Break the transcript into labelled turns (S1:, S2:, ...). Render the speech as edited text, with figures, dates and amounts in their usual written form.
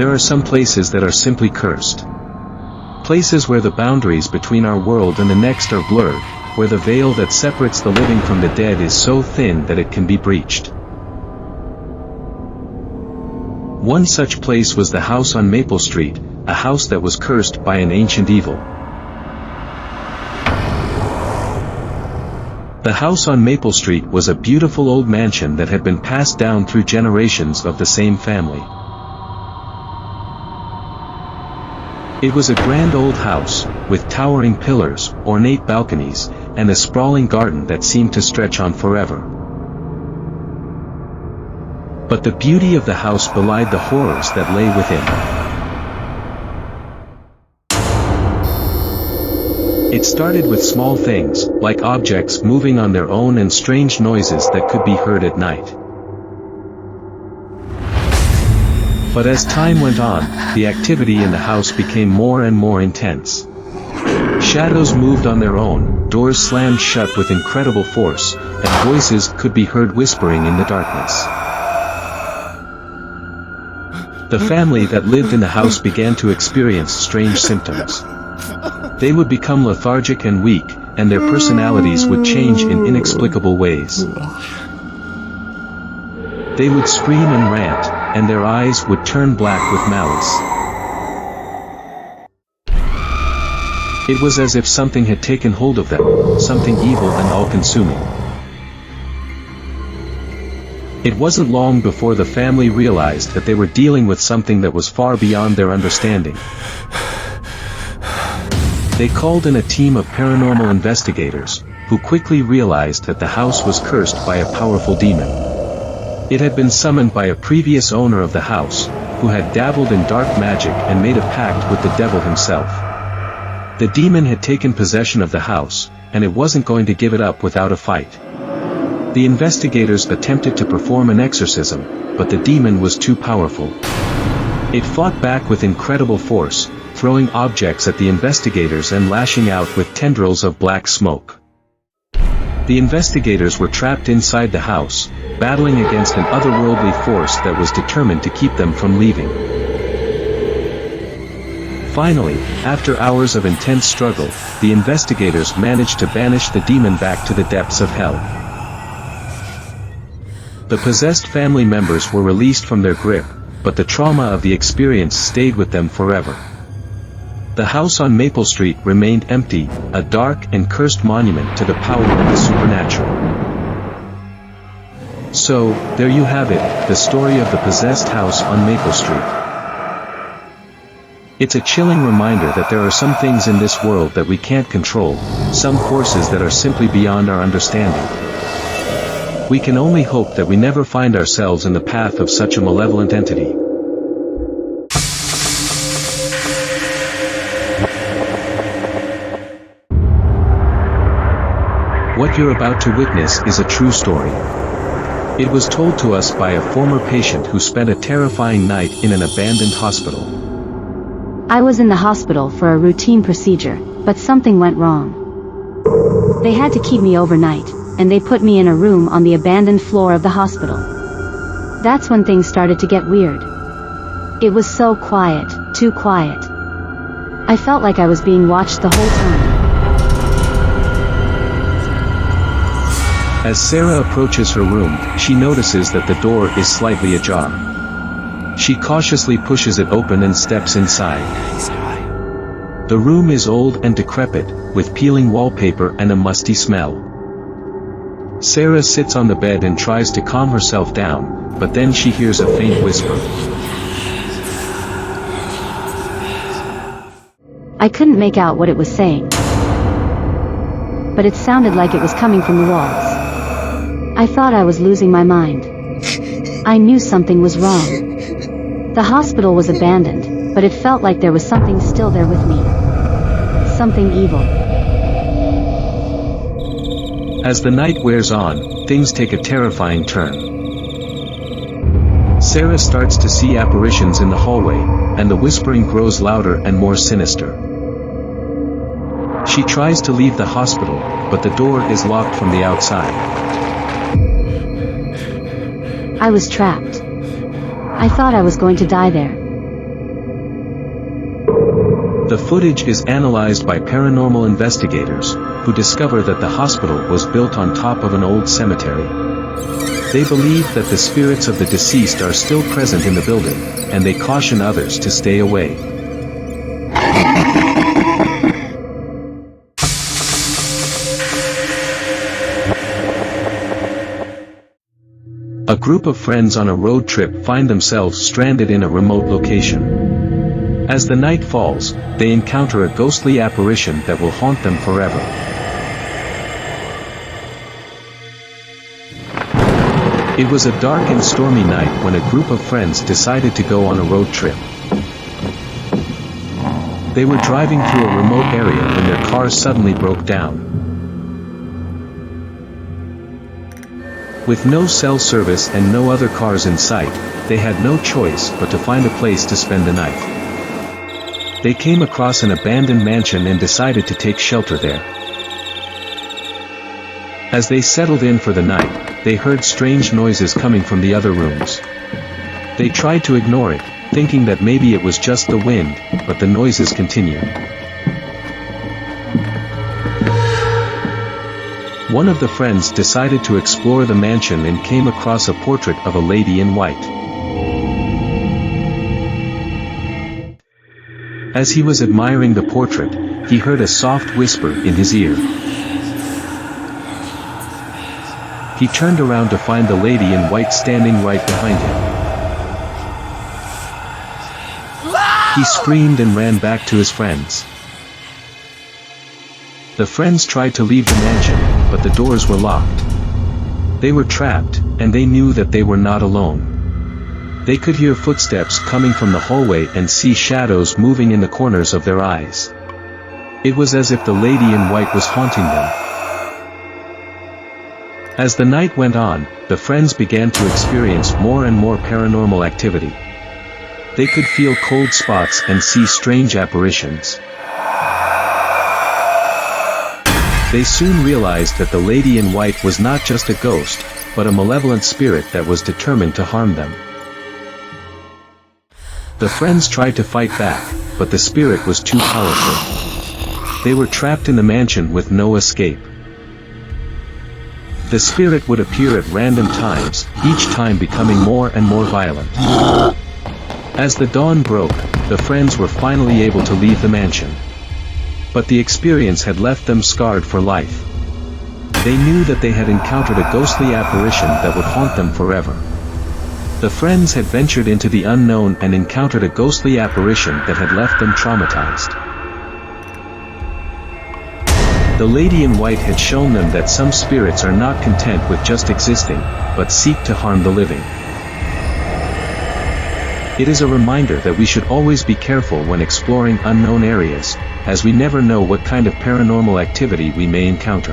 S1: There are some places that are simply cursed. Places where the boundaries between our world and the next are blurred, where the veil that separates the living from the dead is so thin that it can be breached. One such place was the house on Maple Street, a house that was cursed by an ancient evil. The house on Maple Street was a beautiful old mansion that had been passed down through generations of the same family. It was a grand old house, with towering pillars, ornate balconies, and a sprawling garden that seemed to stretch on forever. But the beauty of the house belied the horrors that lay within. It started with small things, like objects moving on their own and strange noises that could be heard at night. But as time went on, the activity in the house became more and more intense. Shadows moved on their own, doors slammed shut with incredible force, and voices could be heard whispering in the darkness. The family that lived in the house began to experience strange symptoms. They would become lethargic and weak, and their personalities would change in inexplicable ways. They would scream and rant, and their eyes would turn black with malice. It was as if something had taken hold of them, something evil and all-consuming. It wasn't long before the family realized that they were dealing with something that was far beyond their understanding. They called in a team of paranormal investigators, who quickly realized that the house was cursed by a powerful demon. It had been summoned by a previous owner of the house, who had dabbled in dark magic and made a pact with the devil himself. The demon had taken possession of the house, and it wasn't going to give it up without a fight. The investigators attempted to perform an exorcism, but the demon was too powerful. It fought back with incredible force, throwing objects at the investigators and lashing out with tendrils of black smoke. The investigators were trapped inside the house, battling against an otherworldly force that was determined to keep them from leaving. Finally, after hours of intense struggle, the investigators managed to banish the demon back to the depths of hell. The possessed family members were released from their grip, but the trauma of the experience stayed with them forever. The house on Maple Street remained empty, a dark and cursed monument to the power of the supernatural. So, there you have it, the story of the possessed house on Maple Street. It's a chilling reminder that there are some things in this world that we can't control, some forces that are simply beyond our understanding. We can only hope that we never find ourselves in the path of such a malevolent entity. What you're about to witness is a true story. It was told to us by a former patient who spent a terrifying night in an abandoned hospital.
S2: I was in the hospital for a routine procedure, but something went wrong. They had to keep me overnight, and they put me in a room on the abandoned floor of the hospital. That's when things started to get weird. It was so quiet, too quiet. I felt like I was being watched the whole time.
S1: As Sarah approaches her room, she notices that the door is slightly ajar. She cautiously pushes it open and steps inside. The room is old and decrepit, with peeling wallpaper and a musty smell. Sarah sits on the bed and tries to calm herself down, but then she hears a faint whisper.
S2: I couldn't make out what it was saying, but it sounded like it was coming from the walls. I thought I was losing my mind. I knew something was wrong. The hospital was abandoned, but it felt like there was something still there with me. Something evil.
S1: As the night wears on, things take a terrifying turn. Sarah starts to see apparitions in the hallway, and the whispering grows louder and more sinister. She tries to leave the hospital, but the door is locked from the outside.
S2: I was trapped. I thought I was going to die there.
S1: The footage is analyzed by paranormal investigators, who discover that the hospital was built on top of an old cemetery. They believe that the spirits of the deceased are still present in the building, and they caution others to stay away. A group of friends on a road trip find themselves stranded in a remote location. As the night falls, they encounter a ghostly apparition that will haunt them forever. It was a dark and stormy night when a group of friends decided to go on a road trip. They were driving through a remote area when their car suddenly broke down. With no cell service and no other cars in sight, they had no choice but to find a place to spend the night. They came across an abandoned mansion and decided to take shelter there. As they settled in for the night, they heard strange noises coming from the other rooms. They tried to ignore it, thinking that maybe it was just the wind, but the noises continued. One of the friends decided to explore the mansion and came across a portrait of a lady in white. As he was admiring the portrait, he heard a soft whisper in his ear. He turned around to find the lady in white standing right behind him. He screamed and ran back to his friends. The friends tried to leave the mansion, but the doors were locked. They were trapped, and they knew that they were not alone. They could hear footsteps coming from the hallway and see shadows moving in the corners of their eyes. It was as if the lady in white was haunting them. As the night went on, the friends began to experience more and more paranormal activity. They could feel cold spots and see strange apparitions. They soon realized that the lady in white was not just a ghost, but a malevolent spirit that was determined to harm them. The friends tried to fight back, but the spirit was too powerful. They were trapped in the mansion with no escape. The spirit would appear at random times, each time becoming more and more violent. As the dawn broke, the friends were finally able to leave the mansion. But the experience had left them scarred for life. They knew that they had encountered a ghostly apparition that would haunt them forever. The friends had ventured into the unknown and encountered a ghostly apparition that had left them traumatized. The lady in white had shown them that some spirits are not content with just existing, but seek to harm the living. It is a reminder that we should always be careful when exploring unknown areas, as we never know what kind of paranormal activity we may encounter.